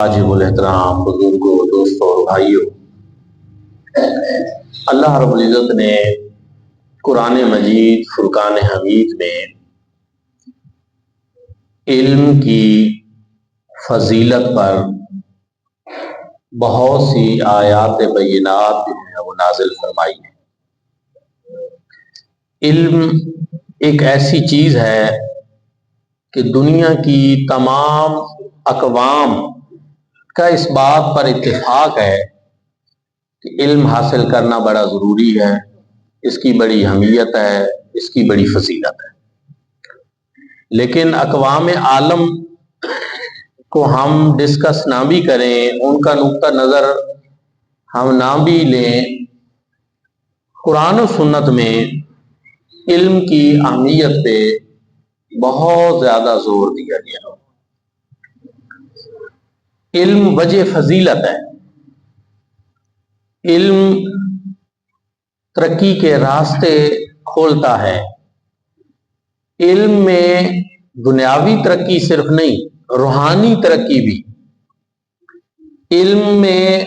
واجب الاحترام بزرگوں، دوستوں اور بھائیوں، اللہ رب العزت نے قرآن مجید فرقان حمید میں علم کی فضیلت پر بہت سی آیات بینات جو ہیں وہ نازل فرمائی ہیں۔ علم ایک ایسی چیز ہے کہ دنیا کی تمام اقوام کا اس بات پر اتفاق ہے کہ علم حاصل کرنا بڑا ضروری ہے، اس کی بڑی اہمیت ہے، اس کی بڑی فضیلت ہے۔ لیکن اقوام عالم کو ہم ڈسکس نہ بھی کریں، ان کا نقطہ نظر ہم نہ بھی لیں، قرآن و سنت میں علم کی اہمیت پہ بہت زیادہ زور دیا گیا۔ علم وجہ فضیلت ہے، علم ترقی کے راستے کھولتا ہے۔ علم میں دنیاوی ترقی صرف نہیں، روحانی ترقی بھی۔ علم میں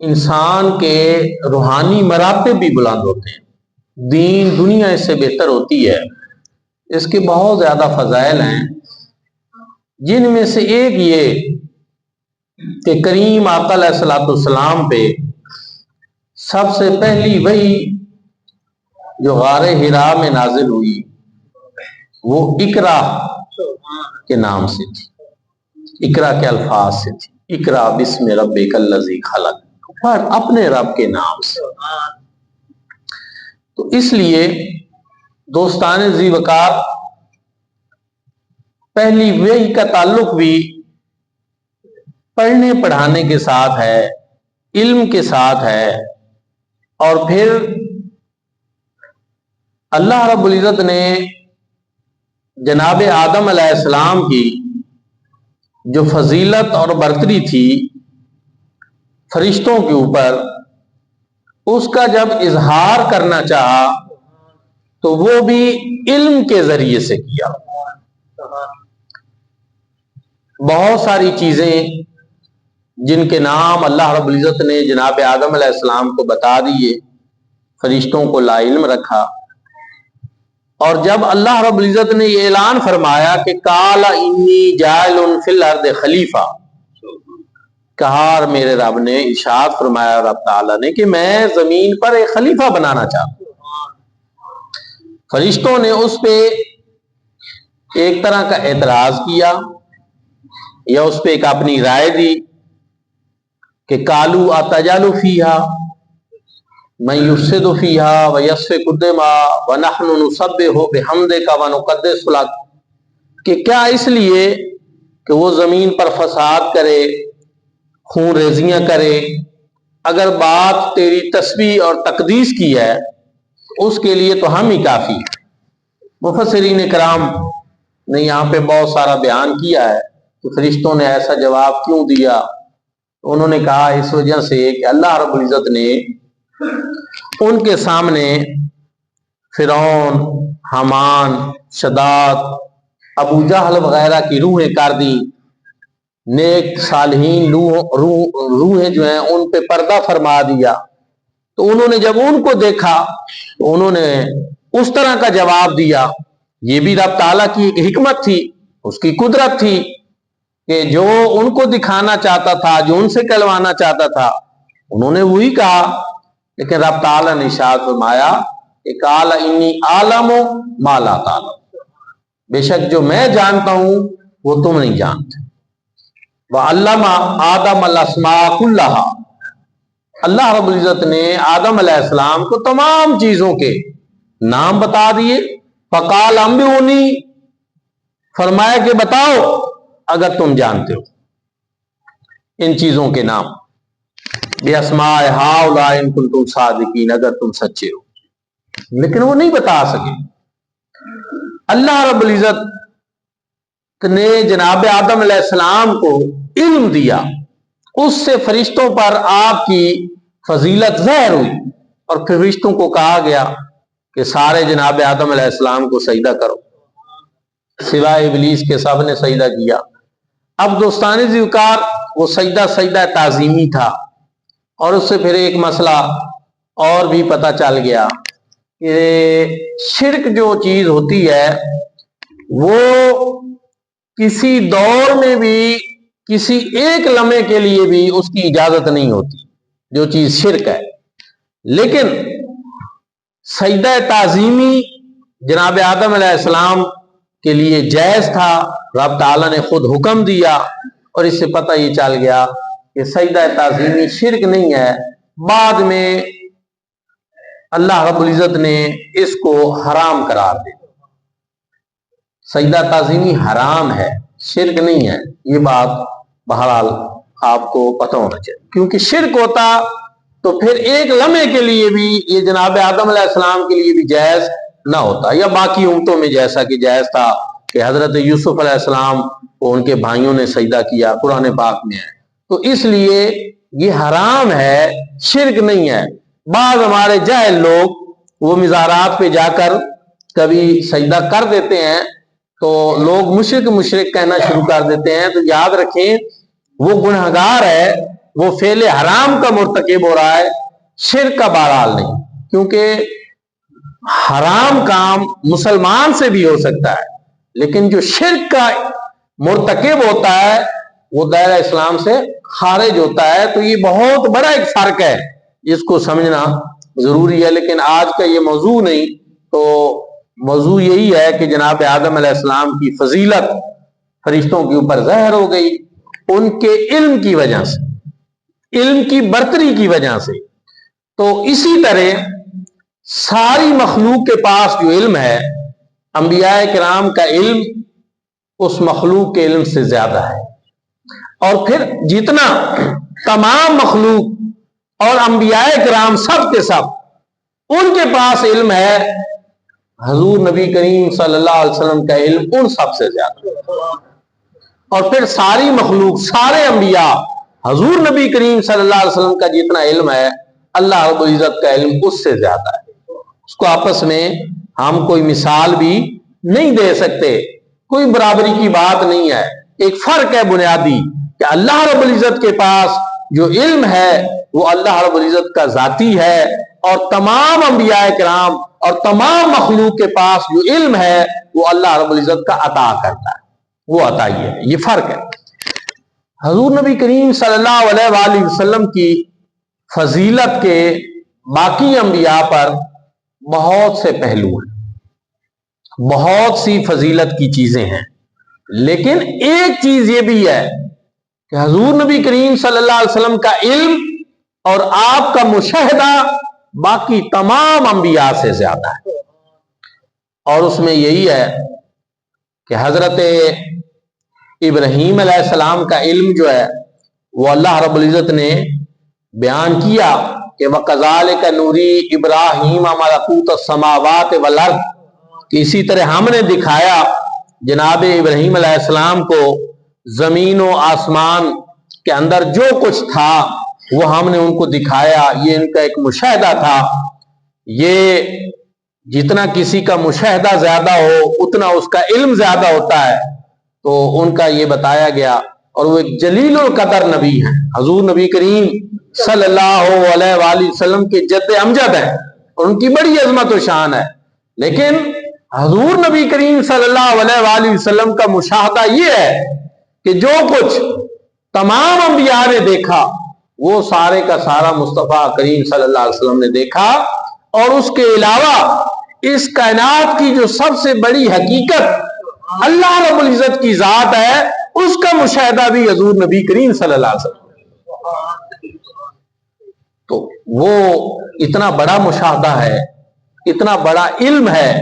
انسان کے روحانی مراتب بھی بلند ہوتے ہیں، دین دنیا اس سے بہتر ہوتی ہے۔ اس کے بہت زیادہ فضائل ہیں، جن میں سے ایک یہ کہ کریم آقا علیہ الصلوۃ والسلام پہ سب سے پہلی وحی جو غار حرا میں نازل ہوئی وہ اقرا کے نام سے تھی، اقرا کے الفاظ سے تھی، اقرا بسم ربک الذی خلق، پڑھ اپنے رب کے نام سے۔ تو اس لیے دوستان ذی وقار پہلی وحی کا تعلق بھی پڑھنے پڑھانے کے ساتھ ہے، علم کے ساتھ ہے۔ اور پھر اللہ رب العزت نے جناب آدم علیہ السلام کی جو فضیلت اور برتری تھی فرشتوں کے اوپر، اس کا جب اظہار کرنا چاہا تو وہ بھی علم کے ذریعے سے کیا۔ بہت ساری چیزیں جن کے نام اللہ رب العزت نے جناب آدم علیہ السلام کو بتا دیے، فرشتوں کو لا علم رکھا۔ اور جب اللہ رب العزت نے یہ اعلان فرمایا کہ قال انی جاعل فی الارض خلیفہ، کہا میرے رب نے ارشاد فرمایا رب تعالیٰ نے کہ میں زمین پر ایک خلیفہ بنانا چاہتا ہوں۔ فرشتوں نے اس پہ ایک طرح کا اعتراض کیا یا اس پہ ایک اپنی رائے دی کہ قالوا اتجعل فیہا من یفسد فیہا ویسفک الدماء ونحن نسبح بحمدک ونقدس لک، کہ کیا اس لیے کہ وہ زمین پر فساد کرے، خون ریزیاں کرے، اگر بات تیری تسبیح اور تقدیس کی ہے اس کے لیے تو ہم ہی کافی ہیں۔ مفسرین کرام نے یہاں پہ بہت سارا بیان کیا ہے کہ فرشتوں نے ایسا جواب کیوں دیا۔ انہوں نے کہا اس وجہ سے کہ اللہ رب العزت نے ان کے سامنے فرعون، حامان، شداد، ابو جہل وغیرہ کی روحیں کر دی، نیک صالحین روحیں جو ہیں ان پہ پردہ فرما دیا۔ تو انہوں نے جب ان کو دیکھا تو انہوں نے اس طرح کا جواب دیا۔ یہ بھی رب تعالیٰ کی ایک حکمت تھی، اس کی قدرت تھی کہ جو ان کو دکھانا چاہتا تھا، جو ان سے کہلوانا چاہتا تھا انہوں نے وہی کہا۔ لیکن رب تعالیٰ نے ارشاد فرمایا کہ قال انی اعلم ما لا تعلم، بے شک جو میں جانتا ہوں وہ تم نہیں جانتے۔ وعلم آدم الاسماء کلھا، اللہ رب العزت نے آدم علیہ السلام کو تمام چیزوں کے نام بتا دیے۔ فقال انبئونی، فرمایا کہ بتاؤ اگر تم جانتے ہو ان چیزوں کے نام، بِأَسْمَاءِ هَؤُلَاءِ إِن كُنتُمْ صَادِقِينَ، اگر تم سچے ہو۔ لیکن وہ نہیں بتا سکے۔ اللہ رب العزت نے جناب آدم علیہ السلام کو علم دیا، اس سے فرشتوں پر آپ کی فضیلت ظاہر ہوئی، اور فرشتوں کو کہا گیا کہ سارے جناب آدم علیہ السلام کو سجدہ کرو، سوائے ابلیس کے سب نے سجدہ کیا۔ اب دوستان ذی وقار وہ سجدہ سجدہ تعظیمی تھا، اور اس سے پھر ایک مسئلہ اور بھی پتہ چل گیا کہ شرک جو چیز ہوتی ہے وہ کسی دور میں بھی کسی ایک لمحے کے لیے بھی اس کی اجازت نہیں ہوتی، جو چیز شرک ہے. لیکن سجدہ تعظیمی جناب آدم علیہ السلام کے لیے جائز تھا، رب تعالیٰ نے خود حکم دیا، اور اس سے پتہ یہ چل گیا کہ سجدہ تعظیمی شرک نہیں ہے. بعد میں اللہ رب العزت نے اس کو حرام قرار دیا. سجدہ تعظیمی حرام ہے، شرک نہیں ہے. یہ بات بہرحال آپ کو پتہ ہونا چاہیے، کیونکہ شرک ہوتا تو پھر ایک لمحے کے لیے بھی یہ جناب آدم علیہ السلام کے لیے بھی جائز نہ ہوتا، یا باقی امتوں میں جیسا کہ جائز تھا کہ حضرت یوسف علیہ السلام کو ان کے بھائیوں نے سجدہ کیا، قرآن پاک میں ہے. تو اس لیے یہ حرام ہے، شرک نہیں ہے. بعض ہمارے جاہل لوگ وہ مزارات پہ جا کر کبھی سجدہ کر دیتے ہیں تو لوگ مشرک کہنا شروع کر دیتے ہیں. تو یاد رکھیں وہ گنہگار ہے، وہ فعل حرام کا مرتکب ہو رہا ہے، شرک کا بہرحال نہیں. کیونکہ حرام کام مسلمان سے بھی ہو سکتا ہے، لیکن جو شرک کا مرتکب ہوتا ہے وہ دائرہ اسلام سے خارج ہوتا ہے. تو یہ بہت بڑا ایک فرق ہے، اس کو سمجھنا ضروری ہے. لیکن آج کا یہ موضوع نہیں، تو موضوع یہی ہے کہ جناب آدم علیہ السلام کی فضیلت فرشتوں کے اوپر ظاہر ہو گئی ان کے علم کی وجہ سے، علم کی برتری کی وجہ سے. تو اسی طرح ساری مخلوق کے پاس جو علم ہے، انبیاء کرام کا علم اس مخلوق کے علم سے زیادہ ہے. اور پھر جتنا تمام مخلوق اور انبیاء کرام سب کے سب ان کے پاس علم ہے، حضور نبی کریم صلی اللہ علیہ وسلم کا علم ان سب سے زیادہ. اور پھر ساری مخلوق، سارے انبیاء، حضور نبی کریم صلی اللہ علیہ وسلم کا جتنا علم ہے اللہ رب العزت کا علم اس سے زیادہ ہے. اس کو آپس میں ہم کوئی مثال بھی نہیں دے سکتے، کوئی برابری کی بات نہیں ہے. ایک فرق ہے بنیادی کہ اللہ رب العزت کے پاس جو علم ہے وہ اللہ رب العزت کا ذاتی ہے، اور تمام انبیاء کرام اور تمام مخلوق کے پاس جو علم ہے وہ اللہ رب العزت کا عطا کرتا ہے، وہ عطائی ہے. یہ فرق ہے. حضور نبی کریم صلی اللہ علیہ وآلہ وسلم کی فضیلت کے باقی انبیاء پر بہت سے پہلو ہیں، بہت سی فضیلت کی چیزیں ہیں. لیکن ایک چیز یہ بھی ہے کہ حضور نبی کریم صلی اللہ علیہ وسلم کا علم اور آپ کا مشاہدہ باقی تمام انبیاء سے زیادہ ہے. اور اس میں یہی ہے کہ حضرت ابراہیم علیہ السلام کا علم جو ہے وہ اللہ رب العزت نے بیان کیا کہ وَكَذَلِكَ نُرِي إِبْرَاهِيمَ مَلَكُوتَ السَّمَاوَاتِ وَالْأَرْضِ، کہ اسی طرح ہم نے دکھایا جناب ابراہیم علیہ السلام کو زمین و آسمان کے اندر جو کچھ تھا وہ ہم نے ان کو دکھایا. یہ ان کا ایک مشاہدہ تھا. یہ جتنا کسی کا مشاہدہ زیادہ ہو اتنا اس کا علم زیادہ ہوتا ہے، تو ان کا یہ بتایا گیا. اور وہ ایک جلیل القدر نبی ہیں، حضور نبی کریم صلی اللہ علیہ وآلہ وسلم کے جد امجد ہیں، اور ان کی بڑی عظمت و شان ہے. لیکن حضور نبی کریم صلی اللہ علیہ وآلہ وسلم کا مشاہدہ یہ ہے کہ جو کچھ تمام انبیاء نے دیکھا وہ سارے کا سارا مصطفیٰ کریم صلی اللہ علیہ وسلم نے دیکھا. اور اس کے علاوہ اس کائنات کی جو سب سے بڑی حقیقت اللہ رب العزت کی ذات ہے اس کا مشاہدہ بھی حضور نبی کریم صلی اللہ علیہ وسلم. تو وہ اتنا بڑا مشاہدہ ہے، اتنا بڑا علم ہے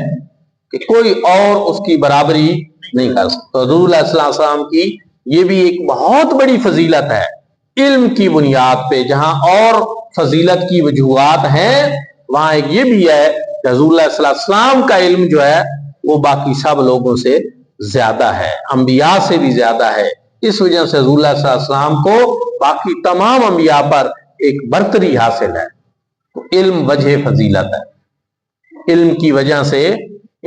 کہ کوئی اور اس کی برابری نہیں کر سکتا. حضور علیہ السلام کی یہ بھی ایک بہت بڑی فضیلت ہے علم کی بنیاد پہ. جہاں اور فضیلت کی وجوہات ہیں وہاں ایک یہ بھی ہے کہ حضور علیہ السلام کا علم جو ہے وہ باقی سب لوگوں سے زیادہ ہے، انبیاء سے بھی زیادہ ہے. اس وجہ سے حضور علیہ السلام کو باقی تمام انبیاء پر ایک برتری حاصل ہے. تو علم وجہ فضیلت ہے. علم کی وجہ سے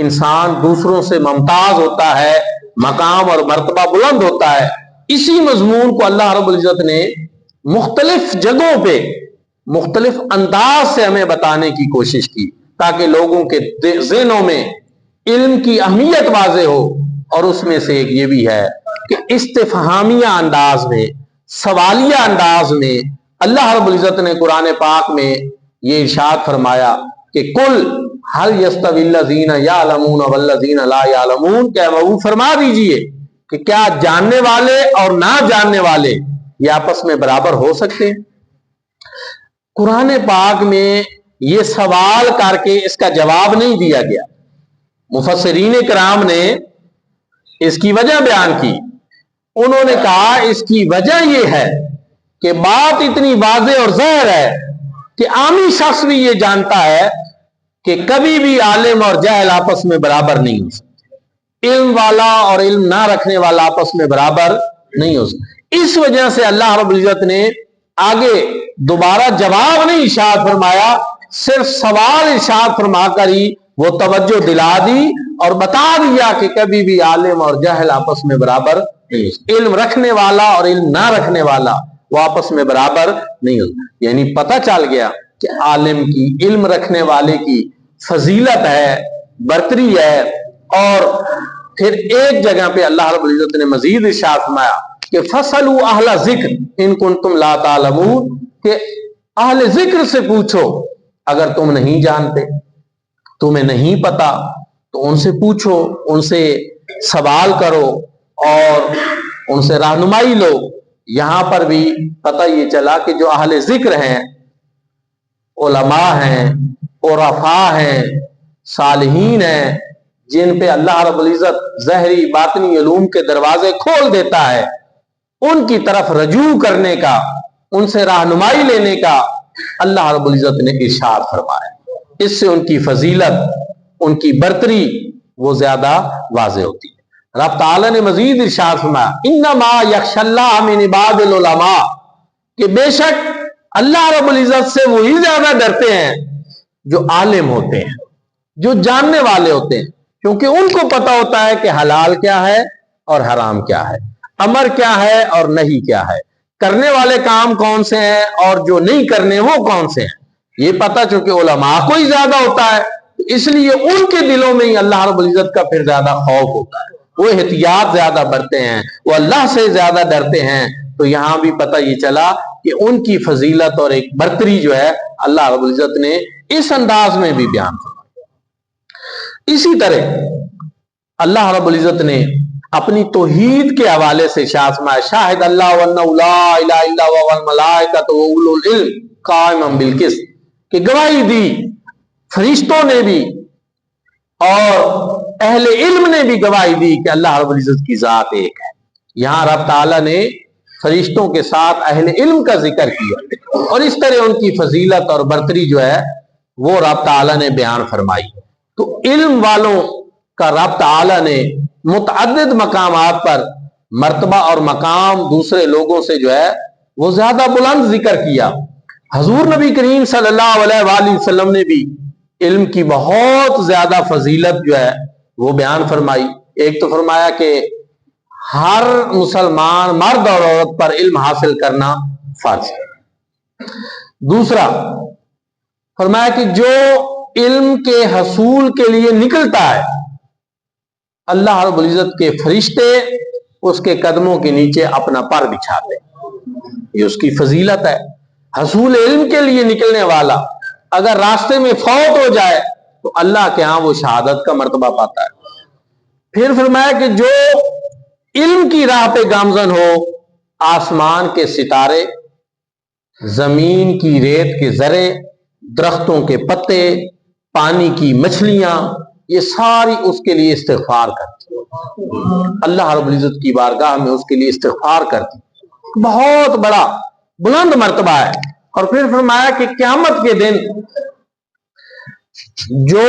انسان دوسروں سے ممتاز ہوتا ہے، مقام اور مرتبہ بلند ہوتا ہے. اسی مضمون کو اللہ رب العزت نے مختلف جگہوں پہ مختلف انداز سے ہمیں بتانے کی کوشش کی تاکہ لوگوں کے ذہنوں میں علم کی اہمیت واضح ہو. اور اس میں سے ایک یہ بھی ہے کہ استفہامیہ انداز میں، سوالیہ انداز میں اللہ رب العزت نے قرآن پاک میں یہ ارشاد فرمایا کہ کل هل یستوی الذین یعلمون والذین لا یعلمون، کہ محبوب فرما دیجئے کہ کیا جاننے والے اور نہ جاننے والے یہ آپس میں برابر ہو سکتے ہیں؟ قرآن پاک میں یہ سوال کر کے اس کا جواب نہیں دیا گیا. مفسرین کرام نے اس کی وجہ بیان کی. انہوں نے کہا اس کی وجہ یہ ہے کہ بات اتنی واضح اور ظاہر ہے کہ عامی شخص بھی یہ جانتا ہے کہ کبھی بھی عالم اور جاہل آپس میں برابر نہیں ہو سکتے، علم والا اور علم نہ رکھنے والا آپس میں برابر نہیں ہو سکتے. اس وجہ سے اللہ رب العزت نے آگے دوبارہ جواب نہیں ارشاد فرمایا، صرف سوال ارشاد فرما کر ہی وہ توجہ دلا دی اور بتا دیا کہ کبھی بھی عالم اور جاہل آپس میں برابر نہیں ہو سکتے، علم رکھنے والا اور علم نہ رکھنے والا وہ آپس میں برابر نہیں ہو سکتے. یعنی پتہ چل گیا کہ عالم کی، علم رکھنے والے کی فضیلت ہے، برتری ہے. اور پھر ایک جگہ پہ اللہ رب العزت نے مزید ارشاد فرمایا کہ فَاسْأَلُوا أَهْلَ الذِّكْرِ إِن كُنتُمْ لَا تَعْلَمُونَ، کہ اہل ذکر سے پوچھو اگر تم نہیں جانتے، تمہیں نہیں پتا تو ان سے پوچھو، ان سے سوال کرو اور ان سے رہنمائی لو. یہاں پر بھی پتہ یہ چلا کہ جو اہل ذکر ہیں، علماء ہیں، عرفاء ہیں، صالحین ہیں، جن پہ اللہ رب العزت ظاہری باطنی علوم کے دروازے کھول دیتا ہے، ان کی طرف رجوع کرنے کا، ان سے رہنمائی لینے کا اللہ رب العزت نے ارشاد فرمایا. اس سے ان کی فضیلت، ان کی برتری وہ زیادہ واضح ہوتی ہے. رب تعالی نے مزید ارشاد فرمایا انما یخشی اللہ من عباد العلماء، کہ بے شک اللہ رب العزت سے وہی زیادہ ڈرتے ہیں جو عالم ہوتے ہیں، جو جاننے والے ہوتے ہیں، کیونکہ ان کو پتہ ہوتا ہے کہ حلال کیا ہے اور حرام کیا ہے، امر کیا ہے اور نہیں کیا ہے، کرنے والے کام کون سے ہیں اور جو نہیں کرنے وہ کون سے ہیں. یہ پتہ چونکہ علماء کو ہی زیادہ ہوتا ہے، اس لیے ان کے دلوں میں ہی اللہ رب العزت کا پھر زیادہ خوف ہوتا ہے، وہ احتیاط زیادہ برتتے ہیں، وہ اللہ سے زیادہ ڈرتے ہیں. تو یہاں بھی پتہ یہ چلا کہ ان کی فضیلت اور ایک برتری جو ہے اللہ رب العزت نے اس انداز میں بھی بیان فرمایا. اسی طرح اللہ رب العزت نے اپنی توحید کے حوالے سے شاہد اللہ وانہ لا الہ الا هو والملائکۃ واولو العلم قائما بالقسط، کہ گواہی دی فرشتوں نے بھی اور اہل علم نے بھی گواہی دی کہ اللہ رب العزت کی ذات ایک ہے. یہاں رب تعالیٰ نے فرشتوں کے ساتھ اہل علم کا ذکر کیا اور اس طرح ان کی فضیلت اور برتری جو ہے وہ رب تعالیٰ نے بیان فرمائی. تو علم والوں کا رب تعالیٰ نے متعدد مقامات پر مرتبہ اور مقام دوسرے لوگوں سے جو ہے وہ زیادہ بلند ذکر کیا. حضور نبی کریم صلی اللہ علیہ وآلہ وسلم نے بھی علم کی بہت زیادہ فضیلت جو ہے وہ بیان فرمائی. ایک تو فرمایا کہ ہر مسلمان مرد اور عورت پر علم حاصل کرنا فرض ہے. دوسرا فرمایا کہ جو علم کے حصول کے لیے نکلتا ہے، اللہ رب العزت کے فرشتے اس کے قدموں کے نیچے اپنا پر بچھاتے ہیں. یہ اس کی فضیلت ہے. حصول علم کے لیے نکلنے والا اگر راستے میں فوت ہو جائے تو اللہ کے ہاں وہ شہادت کا مرتبہ پاتا ہے. پھر فرمایا کہ جو علم کی راہ پہ گامزن ہو، آسمان کے ستارے، زمین کی ریت کے ذرے، درختوں کے پتے، پانی کی مچھلیاں، یہ ساری اس کے لیے استغفار کرتی. اللہ رب العزت کی بارگاہ میں اس کے لیے استغفار کرتی. بہت بڑا بلند مرتبہ ہے. اور پھر فرمایا کہ قیامت کے دن جو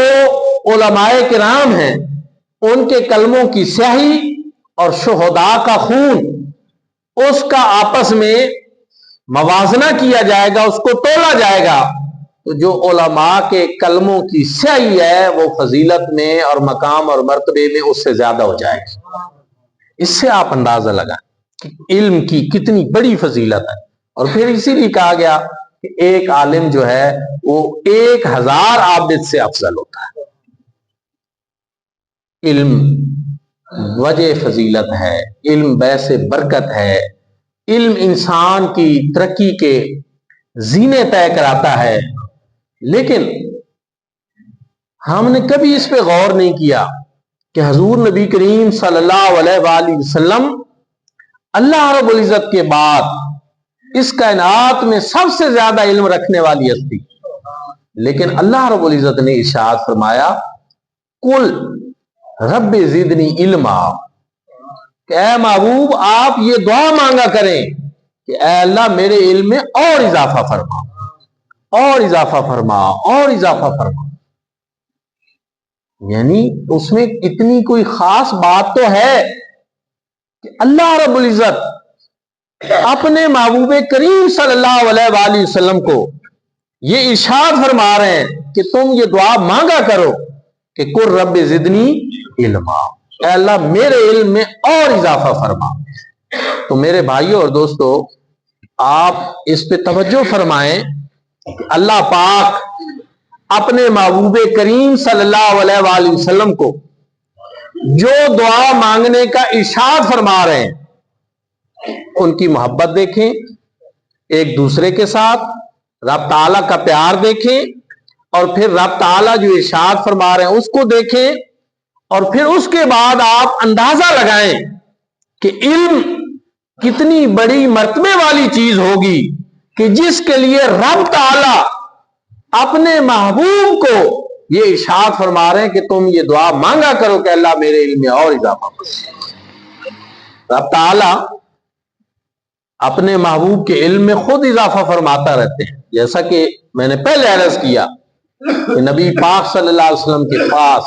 علماء کرام ہیں ان کے کلموں کی سیاہی اور شہداء کا خون، اس کا آپس میں موازنہ کیا جائے گا، اس کو تولا جائے گا. تو جو علماء کے کلموں کی سیاہی ہے وہ فضیلت میں اور مقام اور مرتبے میں اس سے زیادہ ہو جائے گی. اس سے آپ اندازہ لگائیں علم کی کتنی بڑی فضیلت ہے. اور پھر اسی لیے کہا گیا کہ ایک عالم جو ہے وہ 1000 عابد سے افضل ہوتا ہے. علم وجہ فضیلت ہے، علم باعث برکت ہے، علم انسان کی ترقی کے زینے طے کراتا ہے. لیکن ہم نے کبھی اس پہ غور نہیں کیا کہ حضور نبی کریم صلی اللہ علیہ وآلہ وسلم اللہ رب العزت کے بعد اس کائنات میں سب سے زیادہ علم رکھنے والی ہستی، لیکن اللہ رب العزت نے ارشاد فرمایا قل رب زدنی علما، کہ اے محبوب آپ یہ دعا مانگا کریں کہ اے اللہ میرے علم میں اور اضافہ فرما، اور اضافہ فرما، اور اضافہ فرما. یعنی اس میں اتنی کوئی خاص بات تو ہے کہ اللہ رب العزت اپنے محبوب کریم صلی اللہ علیہ وآلہ وسلم کو یہ ارشاد فرما رہے ہیں کہ تم یہ دعا مانگا کرو کہ قل رب زدنی علما، اے اللہ میرے علم میں اور اضافہ فرما. تو میرے بھائیوں اور دوستو، آپ اس پہ توجہ فرمائیں کہ اللہ پاک اپنے محبوب کریم صلی اللہ علیہ وآلہ وسلم کو جو دعا مانگنے کا ارشاد فرما رہے ہیں ان کی محبت دیکھیں، ایک دوسرے کے ساتھ رب تعالیٰ کا پیار دیکھیں، اور پھر رب تعالیٰ جو ارشاد فرما رہے ہیں اس کو دیکھیں، اور پھر اس کے بعد آپ اندازہ لگائیں کہ علم کتنی بڑی مرتبے والی چیز ہوگی کہ جس کے لیے رب تعالیٰ اپنے محبوب کو یہ ارشاد فرما رہے ہیں کہ تم یہ دعا مانگا کرو کہ اللہ میرے علم میں اور اضافہ فرما. رب تعالیٰ اپنے محبوب کے علم میں خود اضافہ فرماتا رہتے ہیں، جیسا کہ میں نے پہلے عرض کیا کہ نبی پاک صلی اللہ علیہ وسلم کے پاس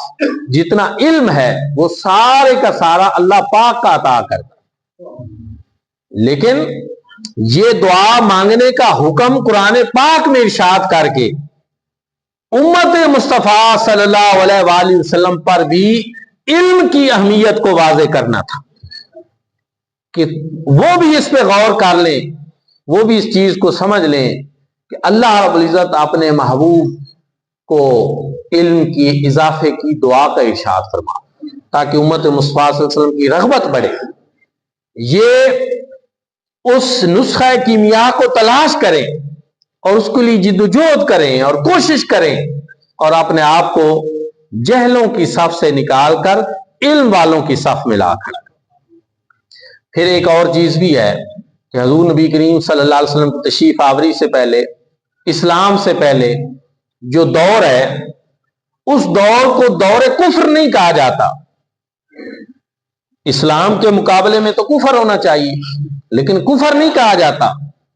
جتنا علم ہے وہ سارے کا سارا اللہ پاک کا عطا کرتا ہے. لیکن یہ دعا مانگنے کا حکم قرآن پاک میں ارشاد کر کے امت مصطفیٰ صلی اللہ علیہ وآلہ وسلم پر بھی علم کی اہمیت کو واضح کرنا تھا کہ وہ بھی اس پہ غور کر لیں، وہ بھی اس چیز کو سمجھ لیں کہ اللہ رب العزت اپنے محبوب کو علم کی اضافے کی دعا کا ارشاد فرما تاکہ امت مصطفیٰ صلی اللہ علیہ وسلم کی رغبت بڑھے. یہ اس نسخہ کیمیا کو تلاش کریں اور اس کے لیے جد و جہد کریں اور کوشش کریں، اور اپنے آپ کو جہلوں کی صف سے نکال کر علم والوں کی صف میں لا کر. پھر ایک اور چیز بھی ہے کہ حضور نبی کریم صلی اللہ علیہ وسلم کی تشریف آوری سے پہلے، اسلام سے پہلے جو دور ہے اس دور کو دور کفر نہیں کہا جاتا. اسلام کے مقابلے میں تو کفر ہونا چاہیے، لیکن کفر نہیں کہا جاتا،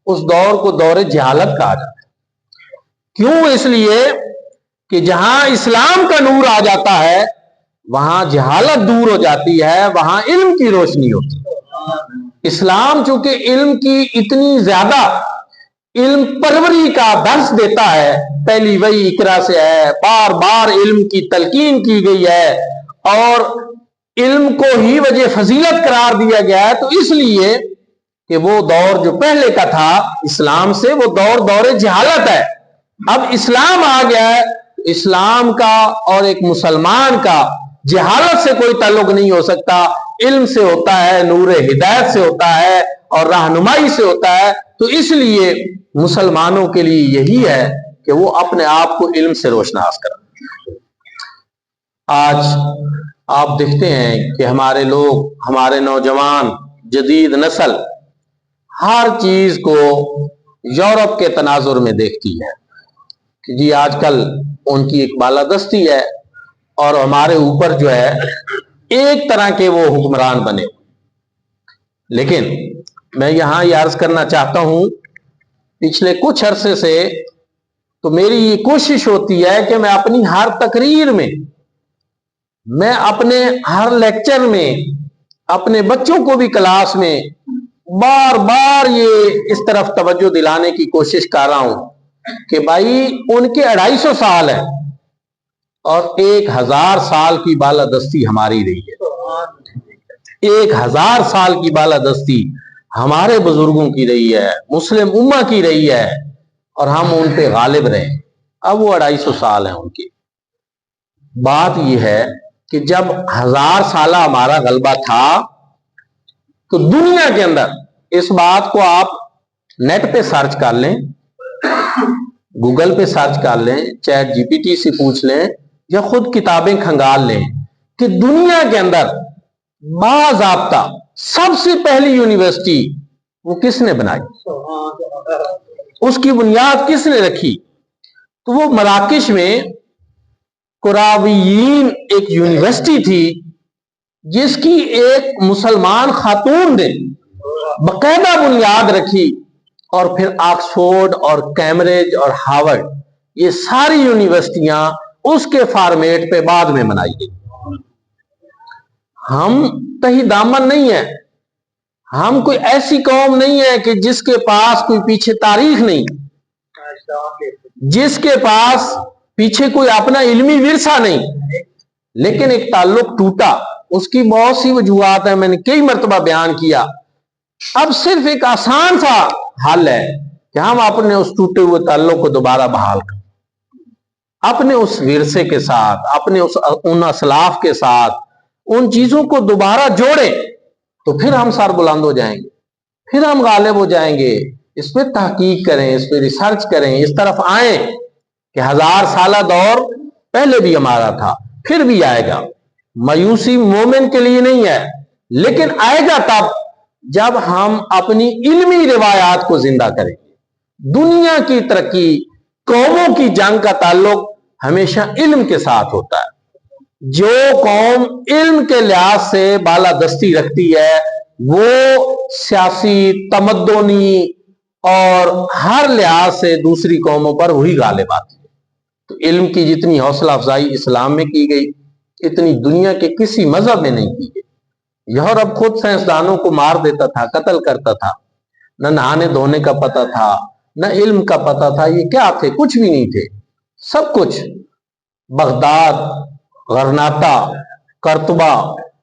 اس دور کو دور جہالت کہا جاتا. کیوں؟ اس لیے کہ جہاں اسلام کا نور آ جاتا ہے وہاں جہالت دور ہو جاتی ہے، وہاں علم کی روشنی ہوتی ہے. اسلام چونکہ علم کی اتنی زیادہ علم پروری کا درس دیتا ہے، پہلی وحی اقرا سے ہے، بار بار علم کی تلقین کی گئی ہے اور علم کو ہی وجہ فضیلت قرار دیا گیا ہے، تو اس لیے کہ وہ دور جو پہلے کا تھا اسلام سے، وہ دور جہالت ہے. اب اسلام آ گیا ہے، اسلام کا اور ایک مسلمان کا جہالت سے کوئی تعلق نہیں ہو سکتا، علم سے ہوتا ہے، نور ہدایت سے ہوتا ہے اور رہنمائی سے ہوتا ہے. تو اس لیے مسلمانوں کے لیے یہی ہے کہ وہ اپنے آپ کو علم سے روشناس کریں. آج آپ دیکھتے ہیں کہ ہمارے لوگ، ہمارے نوجوان، جدید نسل ہر چیز کو یورپ کے تناظر میں دیکھتی ہے کہ جی آج کل ان کی ایک بالادستی ہے اور ہمارے اوپر جو ہے ایک طرح کے وہ حکمران بنے. لیکن میں یہاں یہ عرض کرنا چاہتا ہوں، پچھلے کچھ عرصے سے تو میری یہ کوشش ہوتی ہے کہ میں اپنی ہر تقریر میں، میں اپنے ہر لیکچر میں، اپنے بچوں کو بھی کلاس میں بار بار یہ اس طرف توجہ دلانے کی کوشش کر رہا ہوں کہ بھائی ان کے 250 سال ہے اور 1000 سال کی بالادستی ہماری رہی ہے. 1000 سال کی بالادستی ہمارے بزرگوں کی رہی ہے، مسلم امہ کی رہی ہے، اور ہم ان پہ غالب رہے۔ اب وہ 250 سال ہیں ان کی۔ بات یہ ہے کہ جب 1000 سالہ ہمارا غلبہ تھا تو دنیا کے اندر، اس بات کو آپ نیٹ پہ سرچ کر لیں، گوگل پہ سرچ کر لیں، چیٹ جی پی ٹی سے پوچھ لیں یا خود کتابیں کھنگال لیں کہ دنیا کے اندر باضابطہ سب سے پہلی یونیورسٹی وہ کس نے بنائی، اس کی بنیاد کس نے رکھی؟ تو وہ مراکش میں قراویین ایک یونیورسٹی تھی جس کی ایک مسلمان خاتون نے باقاعدہ بنیاد رکھی، اور پھر آکسفورڈ اور کیمبرج اور ہارورڈ، یہ ساری یونیورسٹیاں اس کے فارمیٹ پہ بعد میں بنائی گئی۔ ہم تہی دامن نہیں ہیں، ہم کوئی ایسی قوم نہیں ہے کہ جس کے پاس کوئی پیچھے تاریخ نہیں، جس کے پاس پیچھے کوئی اپنا علمی ورثہ نہیں، لیکن ایک تعلق ٹوٹا۔ اس کی بہت سی وجوہات ہیں، میں نے کئی مرتبہ بیان کیا۔ اب صرف ایک آسان سا حل ہے کہ ہم اپنے اس ٹوٹے ہوئے تعلق کو دوبارہ بحال کریں، اپنے اس ورثے کے ساتھ، اپنے ان اسلاف کے ساتھ ان چیزوں کو دوبارہ جوڑیں، تو پھر ہم سر بلند ہو جائیں گے، پھر ہم غالب ہو جائیں گے۔ اس پہ تحقیق کریں، اس پہ ریسرچ کریں، اس طرف آئیں کہ 1000 سالہ دور پہلے بھی ہمارا تھا، پھر بھی آئے گا۔ مایوسی مومن کے لیے نہیں ہے، لیکن آئے گا تب جب ہم اپنی علمی روایات کو زندہ کریں گے۔ دنیا کی ترقی، قوموں کی جنگ کا تعلق ہمیشہ علم کے ساتھ ہوتا ہے۔ جو قوم علم کے لحاظ سے بالادستی رکھتی ہے وہ سیاسی، تمدنی اور ہر لحاظ سے دوسری قوموں پر وہی غالب آتی ہے۔ تو علم کی جتنی حوصلہ افزائی اسلام میں کی گئی، اتنی دنیا کے کسی مذہب میں نہیں کی گئی۔ یورپ خود سائنسدانوں کو مار دیتا تھا، قتل کرتا تھا، نہ نہانے دھونے کا پتہ تھا، نہ علم کا پتہ تھا۔ یہ کیا تھے؟ کچھ بھی نہیں تھے۔ سب کچھ بغداد، غرناطہ، قرطبہ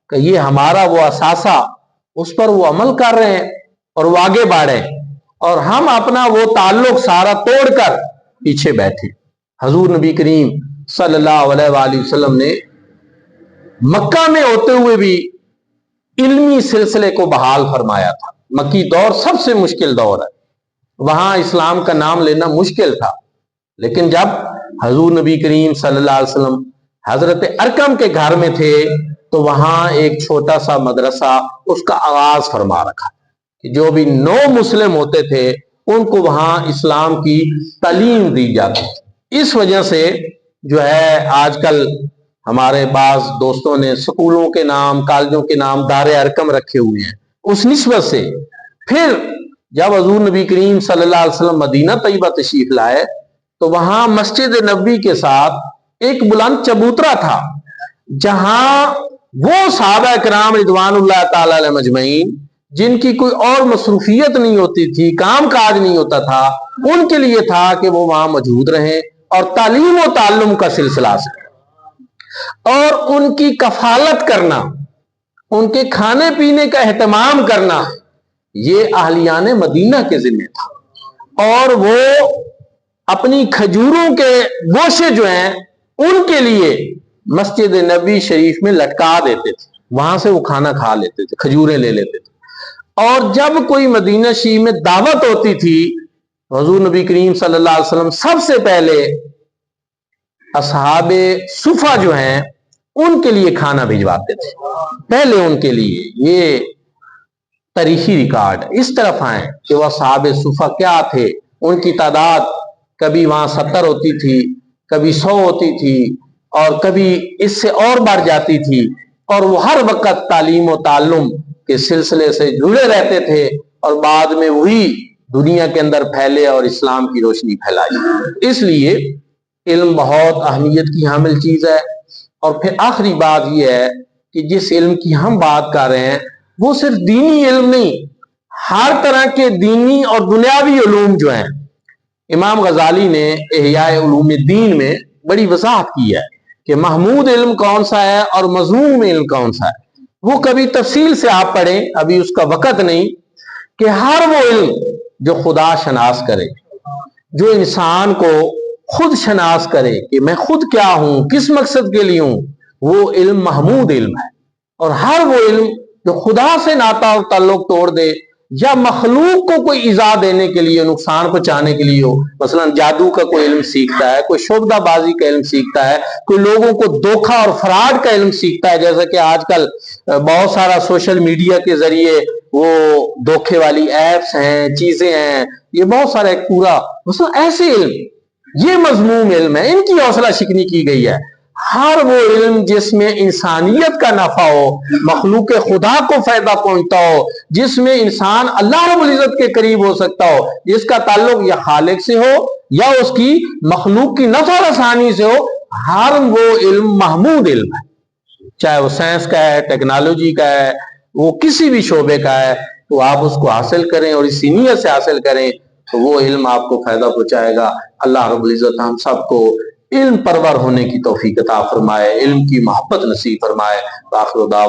کہ یہ ہمارا وہ اثاثہ، اس پر وہ عمل کر رہے ہیں اور وہ آگے بڑھے، اور ہم اپنا وہ تعلق سارا توڑ کر پیچھے بیٹھے۔ حضور نبی کریم صلی اللہ علیہ وآلہ وسلم نے مکہ میں ہوتے ہوئے بھی علمی سلسلے کو بحال فرمایا تھا۔ مکی دور سب سے مشکل دور ہے، وہاں اسلام کا نام لینا مشکل تھا، لیکن جب حضور نبی کریم صلی اللہ علیہ وسلم حضرت ارقم کے گھر میں تھے تو وہاں ایک چھوٹا سا مدرسہ، اس کا آغاز فرما رکھا کہ جو بھی نو مسلم ہوتے تھے ان کو وہاں اسلام کی تعلیم دی جاتی۔ اس وجہ سے جو ہے آج کل ہمارے بعض دوستوں نے سکولوں کے نام، کالجوں کے نام دار ارقم رکھے ہوئے ہیں۔ اس نسبت سے پھر جب حضور نبی کریم صلی اللہ علیہ وسلم مدینہ طیبہ تشریف لائے تو وہاں مسجد نبوی کے ساتھ ایک بلند چبوترا تھا، جہاں وہ صحابہ کرام رضوان اللہ تعالی علیہ مجمعین جن کی کوئی اور مصروفیت نہیں ہوتی تھی، کام کاج نہیں ہوتا تھا، ان کے لیے تھا کہ وہ وہاں موجود رہیں اور تعلیم و تعلم کا سلسلہ سے، اور ان کی کفالت کرنا، ان کے کھانے پینے کا اہتمام کرنا، یہ اہلیان مدینہ کے ذمہ تھا۔ اور وہ اپنی کھجوروں کے گوشے جو ہیں ان کے لیے مسجد نبوی شریف میں لٹکا دیتے تھے، وہاں سے وہ کھانا کھا لیتے تھے، کھجوریں لے لیتے تھے۔ اور جب کوئی مدینہ شریف میں دعوت ہوتی تھی، حضور نبی کریم صلی اللہ علیہ وسلم سب سے پہلے اصحاب صفہ جو ہیں ان کے لیے کھانا بھجواتے تھے، پہلے ان کے لیے۔ یہ تاریخی ریکارڈ۔ اس طرف آئیں کہ وہ اصحاب صفہ کیا تھے، ان کی تعداد کبھی وہاں 70 ہوتی تھی، کبھی 100 ہوتی تھی، اور کبھی اس سے اور بڑھ جاتی تھی، اور وہ ہر وقت تعلیم و تعلم کے سلسلے سے جڑے رہتے تھے، اور بعد میں وہی دنیا کے اندر پھیلے اور اسلام کی روشنی پھیلائی۔ اس لیے علم بہت اہمیت کی حامل چیز ہے۔ اور پھر آخری بات یہ ہے کہ جس علم کی ہم بات کر رہے ہیں وہ صرف دینی علم نہیں، ہر طرح کے دینی اور دنیاوی علوم جو ہیں، امام غزالی نے احیاء علوم الدین میں بڑی وضاحت کی ہے کہ محمود علم کون سا ہے اور مذموم علم کون سا ہے۔ وہ کبھی تفصیل سے آپ پڑھیں، ابھی اس کا وقت نہیں، کہ ہر وہ علم جو خدا شناس کرے، جو انسان کو خود شناس کرے کہ میں خود کیا ہوں، کس مقصد کے لیے ہوں، وہ علم محمود علم ہے۔ اور ہر وہ علم جو خدا سے ناتا اور تعلق توڑ دے یا مخلوق کو کوئی ایذا دینے کے لیے، نقصان پہنچانے کے لیے ہو، مثلا جادو کا کوئی علم سیکھتا ہے، کوئی شعبدہ بازی کا علم سیکھتا ہے، کوئی لوگوں کو دھوکہ اور فراڈ کا علم سیکھتا ہے، جیسا کہ آج کل بہت سارا سوشل میڈیا کے ذریعے وہ دھوکے والی ایپس ہیں، چیزیں ہیں، یہ بہت سارا ایک پورا مثلا ایسے علم، یہ مذموم علم ہے، ان کی حوصلہ شکنی کی گئی ہے۔ ہر وہ علم جس میں انسانیت کا نفع ہو، مخلوق خدا کو فائدہ پہنچتا ہو، جس میں انسان اللہ رب العزت کے قریب ہو سکتا ہو، جس کا تعلق یا خالق سے ہو یا اس کی مخلوق کی نفع رسانی سے ہو، ہر وہ علم محمود علم ہے، چاہے وہ سائنس کا ہے، ٹیکنالوجی کا ہے، وہ کسی بھی شعبے کا ہے، تو آپ اس کو حاصل کریں اور اسی نیت سے حاصل کریں تو وہ علم آپ کو فائدہ پہنچائے گا۔ اللہ رب العزت ہم سب کو علم پرور ہونے کی توفیق عطا فرمائے، علم کی محبت نصیب فرمائے۔ آخر دعوانا